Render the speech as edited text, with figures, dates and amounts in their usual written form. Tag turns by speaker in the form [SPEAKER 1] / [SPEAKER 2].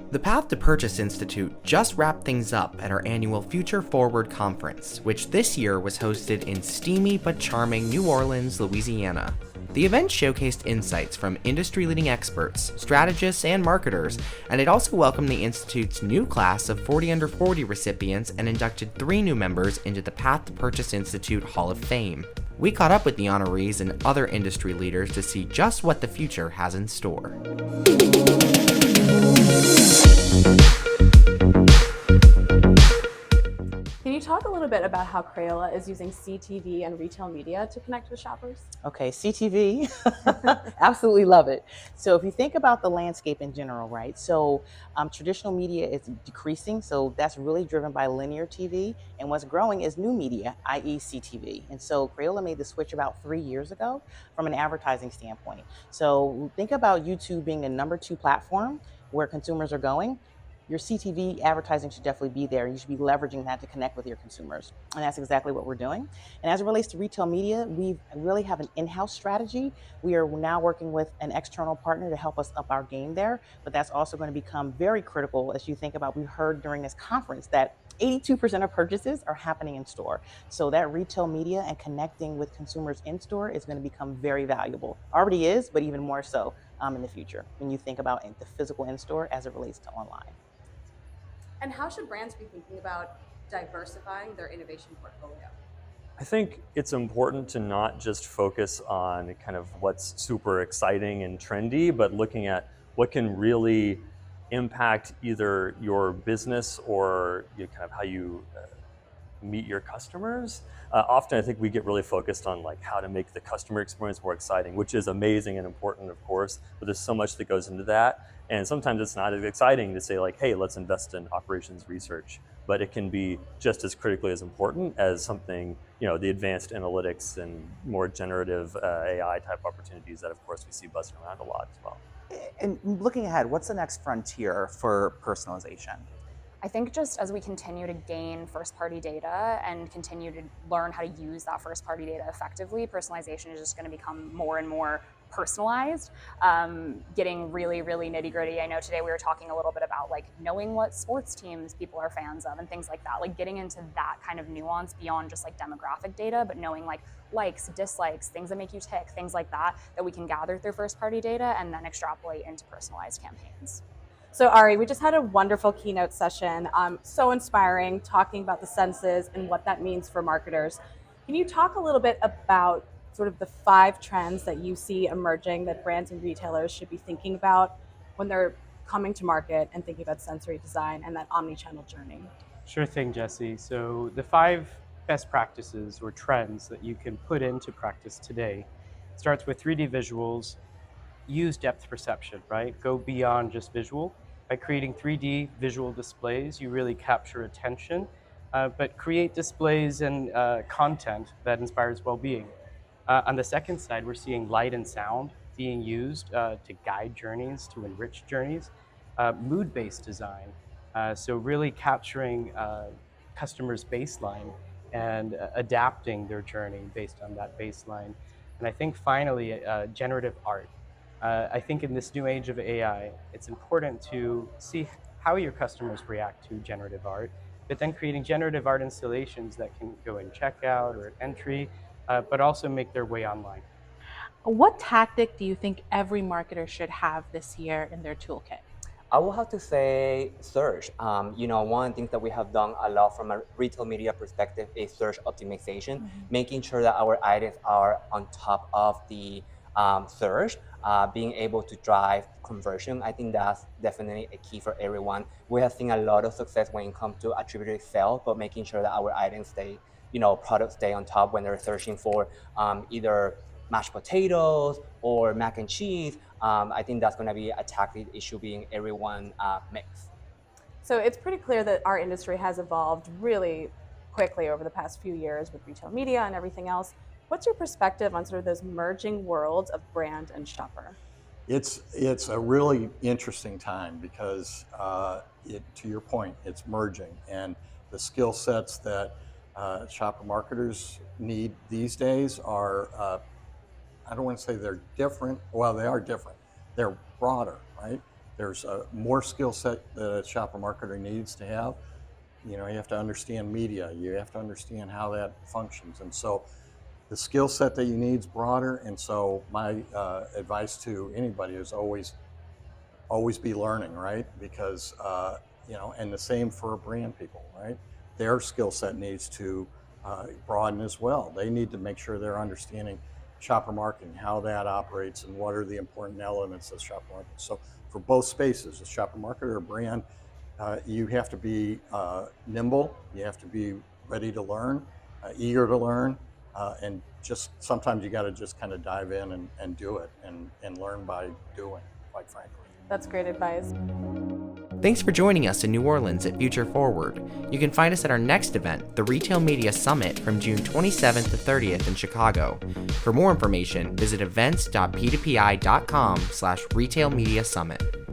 [SPEAKER 1] The Path to Purchase Institute just wrapped things up at our annual Future Forward conference, which this year was hosted in steamy but charming New Orleans, Louisiana. The event showcased insights from industry-leading experts, strategists, and marketers, and it also welcomed the Institute's new class of 40 Under 40 recipients and inducted 3 new members into the Path to Purchase Institute Hall of Fame. We caught up with the honorees and other industry leaders to see just what the future has in store.
[SPEAKER 2] Can you talk a little bit about how Crayola is using CTV and retail media to connect with shoppers?
[SPEAKER 3] Okay, CTV, absolutely love it. So if you think about the landscape in general, right? So traditional media is decreasing, so that's really driven by linear TV. And what's growing is new media, i.e. CTV. And so Crayola made the switch about 3 years ago from an advertising standpoint. So think about YouTube being the number 2 platform where consumers are going. Your CTV advertising should definitely be there. You should be leveraging that to connect with your consumers. And that's exactly what we're doing. And as it relates to retail media, we really have an in-house strategy. We are now working with an external partner to help us up our game there. But that's also going to become very critical as you think about, we heard during this conference that 82% of purchases are happening in store. So that retail media and connecting with consumers in store is going to become very valuable. Already is, but even more so in the future when you think about the physical in-store as it relates to online.
[SPEAKER 2] And how should brands be thinking about diversifying their innovation portfolio?
[SPEAKER 4] I think it's important to not just focus on kind of what's super exciting and trendy, but looking at what can really impact either your business or kind of how you meet your customers. Often I think we get really focused on like how to make the customer experience more exciting, which is amazing and important, of course, but there's so much that goes into that. And sometimes it's not as exciting to say like, hey, let's invest in operations research, but it can be just as critically as important as something, the advanced analytics and more generative AI type opportunities that of course we see buzzing around a lot as well.
[SPEAKER 5] And looking ahead, what's the next frontier for personalization?
[SPEAKER 6] I think just as we continue to gain first-party data and continue to learn how to use that first-party data effectively, personalization is just going to become more and more personalized, getting really, really nitty-gritty. I know today we were talking a little bit about like knowing what sports teams people are fans of and things like that, like getting into that kind of nuance beyond just like demographic data, but knowing like likes, dislikes, things that make you tick, things like that we can gather through first-party data and then extrapolate into personalized campaigns.
[SPEAKER 2] So Ari, we just had a wonderful keynote session, so inspiring, talking about the senses and what that means for marketers. Can you talk a little bit about sort of the 5 trends that you see emerging that brands and retailers should be thinking about when they're coming to market and thinking about sensory design and that omni-channel journey?
[SPEAKER 7] Sure thing, Jesse. So the 5 best practices or trends that you can put into practice today starts with 3D visuals. Use depth perception, right? Go beyond just visual. By creating 3D visual displays, you really capture attention, but create displays and content that inspires well-being. On the second side, we're seeing light and sound being used to guide journeys, to enrich journeys. Mood-based design, so really capturing customers' baseline and adapting their journey based on that baseline. And I think finally, generative art. I think in this new age of AI, it's important to see how your customers react to generative art, but then creating generative art installations that can go in checkout or at entry, but also make their way online.
[SPEAKER 8] What tactic do you think every marketer should have this year in their toolkit?
[SPEAKER 9] I will have to say search. One of the things that we have done a lot from a retail media perspective is search optimization, making sure that our items are on top of the search, being able to drive conversion. I think that's definitely a key for everyone. We have seen a lot of success when it comes to attributed sales, but making sure that our items stay, products stay on top when they're searching for either mashed potatoes or mac and cheese. I think that's going to be a tactic issue being everyone mix.
[SPEAKER 2] So it's pretty clear that our industry has evolved really quickly over the past few years with retail media and everything else. What's your perspective on sort of those merging worlds of brand and shopper?
[SPEAKER 10] It's a really interesting time because, to your point, it's merging, and the skill sets that shopper marketers need these days are, I don't want to say they're different. Well, they are different. They're broader, right? There's more skill set that a shopper marketer needs to have. You know, you have to understand media, you have to understand how that functions. And so the skill set that you need is broader. And so my advice to anybody is always be learning, right? Because, you know, and the same for brand people, right? Their skill set needs to broaden as well. They need to make sure they're understanding shopper marketing, how that operates, and what are the important elements of shopper marketing. So for both spaces, a shopper marketer or brand, you have to be nimble, you have to be ready to learn, eager to learn, and just sometimes you got to just kind of dive in and do it and learn by doing, quite frankly.
[SPEAKER 2] That's great advice.
[SPEAKER 1] Thanks for joining us in New Orleans at Future Forward. You can find us at our next event, the Retail Media Summit, from June 27th to 30th in Chicago. For more information, visit events.p2pi.com/retailmediasummit.